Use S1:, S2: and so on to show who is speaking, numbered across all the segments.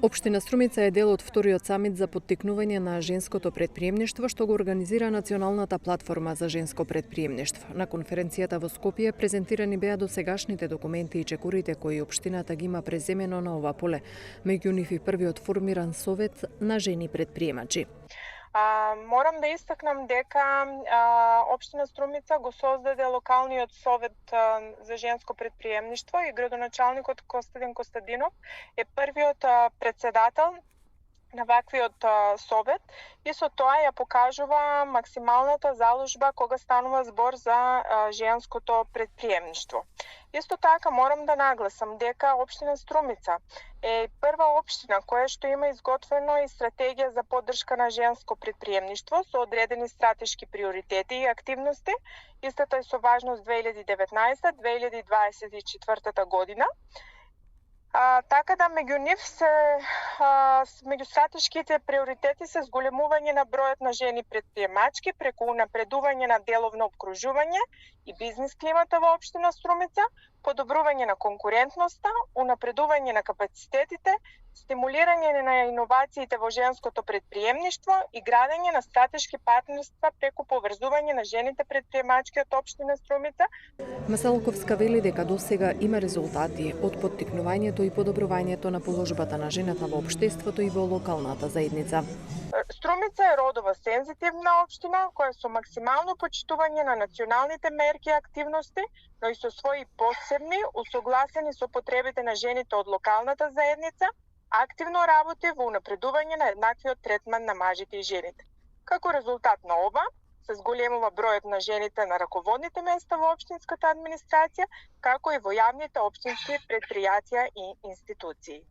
S1: Општина Струмица е дел од вториот самит за поттикнување на женското претприемништво што го организира Националната платформа за женско претприемништво. На конференцијата во Скопје презентирани беа досегашните документи и чекорите кои општината ги има преземено на ова поле, меѓу нив и првиот формиран совет на жени претприемачи.
S2: Морам да истакнам дека општина Струмица го создаде локалниот совет за женско претприемништво и градоначалникот Костадин Костадинов е првиот председател на ваквиот совет и со тоа ја покажува максималната заложба кога станува збор за женското претприемништво. Исто така морам да нагласам дека општина Струмица е прва општина која што има изготвено и стратегија за поддршка на женско претприемништво со одредени стратешки приоритети и активности. Истата е со важност 2019-2024 година. Така да меѓу нив меѓу стратешките приоритети се зголемување на бројот на жени претприемачки преку унапредување на деловно обкружување и бизнис климата во општина Струмица, подобрување на конкурентноста, унапредување на капацитетите, стимулирање на иновациите во женското претприемништво и градење на стратешки партнерства преку поврзување на жените претприемачки од општина Струмица.
S1: Маселковска вели дека досега има резултати од поттикнувањето и подобрувањето на положбата на жената во општеството и во локалната заедница.
S2: Струмица е родово сензитивна општина која со максимално почитување на националните мерки и активности, но и со своји посебни, усогласени со потребите на жените од локалната заедница, активно работи во унапредување на еднаквиот третман на мажите и жените. Како резултат на ова, се зголемува бројот на жените на раководните места во општинската администрација, како и во јавните општински предпријатија и институции.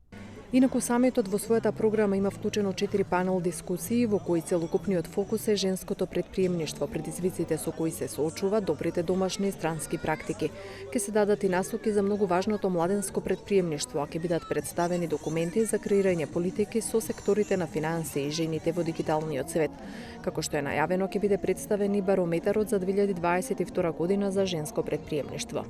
S1: Инаку самитот во својата програма има вклучено 4 панел дискусии во кои целокупниот фокус е женското претприемништво, предизвиците со кои се соочува, добрите домашни и странски практики. Ке се дадат и насоки за многу важното младенско претприемништво, а ке бидат представени документи за креирање политики со секторите на финансии и жените во дигиталниот свет. Како што е најавено, ке биде представен и барометарот за 2022 година за женско претприемништво.